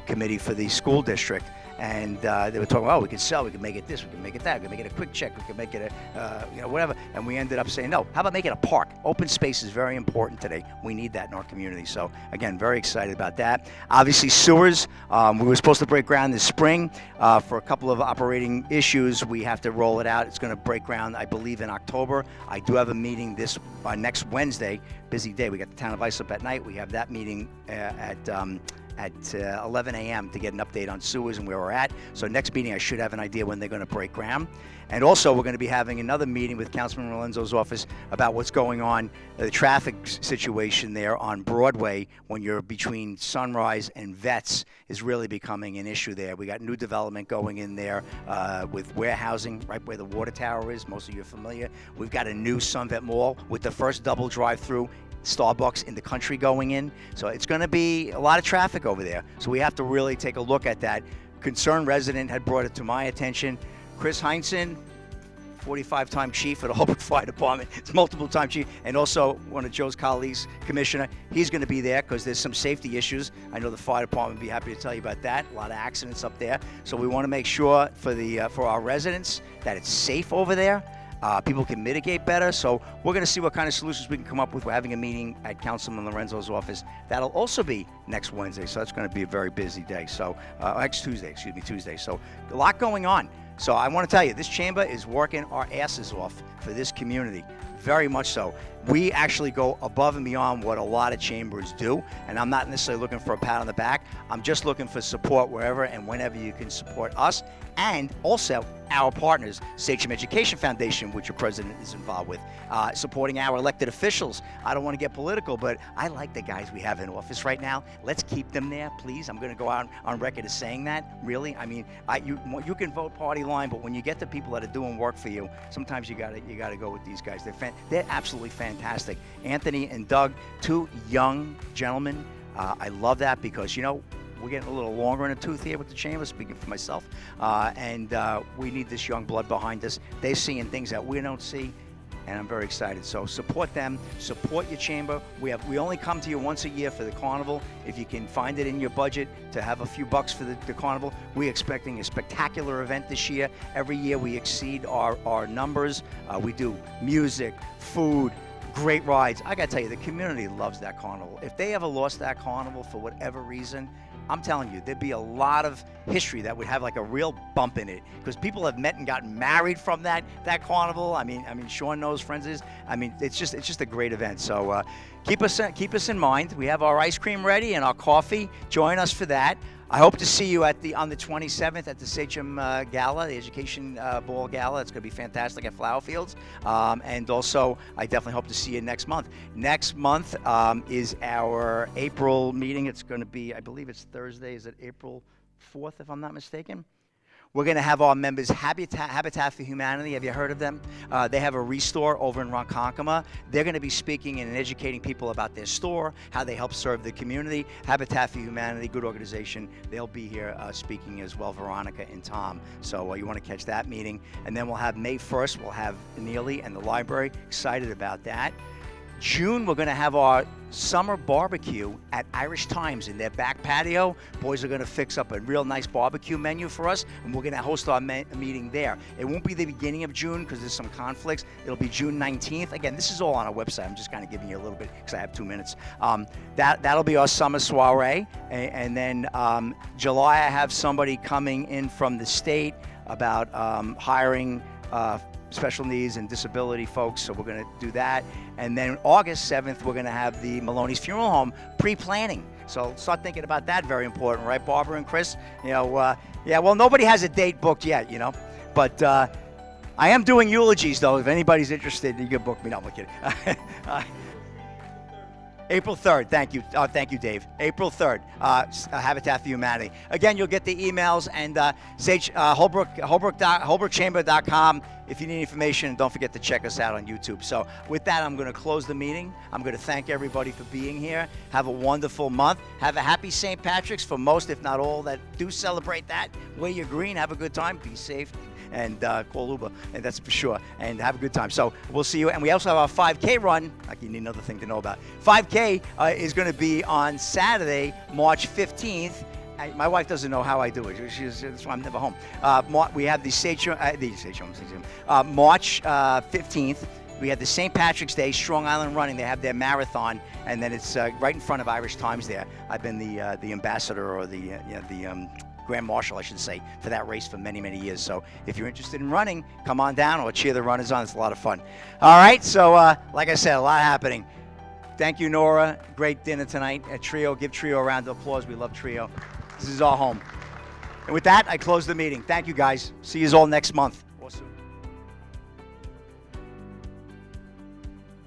committee for the school district. And they were talking, oh, we can sell, we can make it this, we can make it that, we can make it a quick check, we can make it a, whatever. And we ended up saying, no, how about making a park? Open space is very important today. We need that in our community. So again, very excited about that. Obviously sewers, we were supposed to break ground this spring. For a couple of operating issues, we have to roll it out. It's going to break ground, I believe, in October. I do have a meeting next Wednesday, busy day. We got the town of Islip at night. We have that meeting at 11 a.m. to get an update on sewers and where we're at. So next meeting, I should have an idea when they're going to break ground. And also, we're going to be having another meeting with Councilman Relenzo's office about what's going on, the traffic situation there on Broadway when you're between Sunrise and Vets is really becoming an issue there. We got new development going in there with warehousing right where the water tower is. Most of you are familiar. We've got a new Sunvet Mall with the first double drive-through Starbucks in the country going in. So it's going to be a lot of traffic over there. So we have to really take a look at that. Concerned resident had brought it to my attention. Chris Heinsohn, 45-time chief of the Holbrook Fire Department. It's multiple-time chief. And also one of Joe's colleagues, Commissioner. He's going to be there because there's some safety issues. I know the fire department would be happy to tell you about that. A lot of accidents up there. So we want to make sure for our residents that it's safe over there. People can mitigate better, so we're going to see what kind of solutions we can come up with. We're having a meeting at Councilman Lorenzo's office. That'll also be next Wednesday, so that's going to be a very busy day. So next Tuesday. So a lot going on. So I want to tell you, this chamber is working our asses off for this community. Very much so. We actually go above and beyond what a lot of chambers do, and I'm not necessarily looking for a pat on the back. I'm just looking for support wherever and whenever you can support us, and also our partners, Sachem Education Foundation, which your president is involved with, supporting our elected officials. I don't want to get political, but I like the guys we have in office right now. Let's keep them there, please. I'm going to go out on record as saying that, really. I mean, you can vote party line, but when you get the people that are doing work for you, sometimes you got to go with these guys. They're absolutely fantastic. Anthony and Doug, two young gentlemen. I love that because, we're getting a little longer in the tooth here with the chamber, speaking for myself, and we need this young blood behind us. They're seeing things that we don't see, and I'm very excited. So support them, support your chamber. We only come to you once a year for the carnival. If you can find it in your budget to have a few bucks for the carnival, we're expecting a spectacular event this year. Every year we exceed our numbers. We do music, food, great rides. I gotta tell you, the community loves that carnival. If they ever lost that carnival for whatever reason, I'm telling you, there'd be a lot of history that would have like a real bump in it because people have met and gotten married from that carnival. I mean, Sean knows friends is. I mean, it's just a great event. So keep us in mind. We have our ice cream ready and our coffee. Join us for that. I hope to see you on the 27th at the Sachem Gala, the Education Ball Gala. It's going to be fantastic at Flower Fields. And also, I definitely hope to see you next month. Next month is our April meeting. It's going to be, I believe it's Thursday. Is it April 4th, if I'm not mistaken? We're going to have our members, Habitat for Humanity. Have you heard of them? They have a restore over in Ronkonkoma. They're going to be speaking and educating people about their store, how they help serve the community. Habitat for Humanity, good organization. They'll be here speaking as well, Veronica and Tom. So you want to catch that meeting. And then we'll have May 1st, we'll have Neely and the library. Excited about that. June, we're going to have our summer barbecue at Irish Times in their back patio. Boys are going to fix up a real nice barbecue menu for us, and we're going to host our meeting there. It won't be the beginning of June because there's some conflicts. It'll be June 19th. Again, this is all on our website. I'm just kind of giving you a little bit because I have 2 minutes. That'll be our summer soiree. And then July, I have somebody coming in from the state about hiring special needs and disability folks, so we're going to do that. And then August 7th, we're going to have the Maloney's Funeral Home pre-planning. So start thinking about that. Very important, right, Barbara and Chris? Yeah, well, nobody has a date booked yet, but I am doing eulogies, though. If anybody's interested, you can book me. No, I'm kidding. April 3rd. Thank you. Thank you, Dave. April 3rd. Habitat for Humanity. Again, you'll get the emails and holbrookchamber.com if you need information. And don't forget to check us out on YouTube. So with that, I'm going to close the meeting. I'm going to thank everybody for being here. Have a wonderful month. Have a happy St. Patrick's for most, if not all, that do celebrate that. Wear your green. Have a good time. Be safe. And call Uber, and that's for sure. And have a good time. So we'll see you. And we also have our 5K run. Like you need another thing to know about. 5K is going to be on Saturday, March 15th. My wife doesn't know how I do it. That's why I'm never home. We have the March 15th. We have the St. Patrick's Day Strong Island Running. They have their marathon, and then it's right in front of Irish Times there. I've been the ambassador or the Grand Marshal, I should say, for that race for many, many years. So if you're interested in running, come on down or cheer the runners on. It's a lot of fun. All right, so like I said, a lot happening. Thank you, Nora. Great dinner tonight at Trio. Give Trio a round of applause. We love Trio. This is our home. And with that, I close the meeting. Thank you, guys. See you all next month.